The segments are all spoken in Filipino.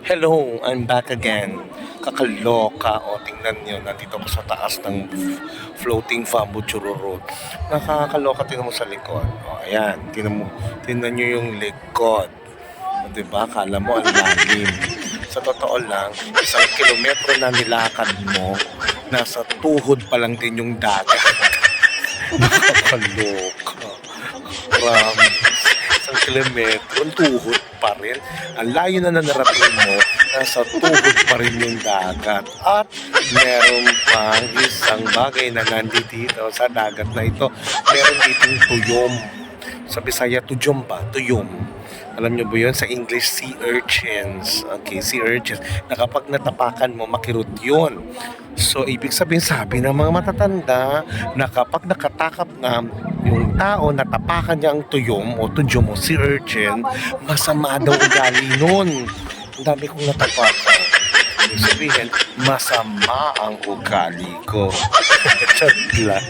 Hello, I'm back again. Kakaloka. O, tingnan nyo. Nandito ako sa taas ng floating Fambu Churro. Nakakaloka. Tingnan mo sa likod. O, ayan. Tingnan nyo yung likod. O, diba? Kala mo ang lalim. Sa totoo lang, 1 kilometro na nilakad mo, nasa tuhod pa lang din yung dagat. Nakakaloka. Promise. 1 kilometro, tuhod pa rin. Ang layo na narating mo, nasa tuhod pa rin yung dagat. At meron pang isang bagay na nandito sa dagat na ito. Meron ditong tuyom. Sa Bisaya, tujom ba? Tuyom. Alam nyo ba yun? Sa English, sea urchins. Okay, sea urchins. Na kapag natapakan mo, makirot yun. So, ibig sabihin, sabi ng mga matatanda na kapag nakatakap na yung tao, natapakan niya ang tuyom o tujom o sea urchin, masama daw ugali nun. Ang dami kong natapakan. Ibig sabihin, masama ang ugali ko. Chat lang.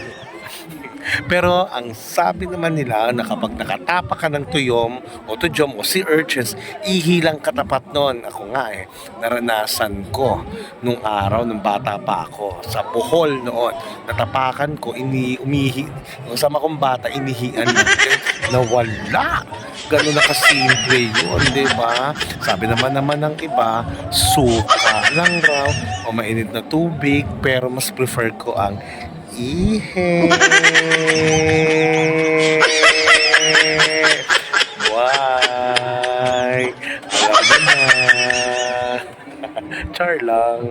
Pero ang sabi naman nila na kapag nakatapa ka ng tuyom o tujom o sea urchins, ihilang katapat nun. Ako nga naranasan ko nung araw, nung bata pa ako. Sa Bohol noon, natapakan ko, umihi. Nung sama kong bata, inihian natin, nawala. Ganun na kasimple yun, di ba? Sabi naman ng iba, suka lang raw o mainit na tubig, pero mas prefer ko ang ihe. Why? Alam mo na. Char lang.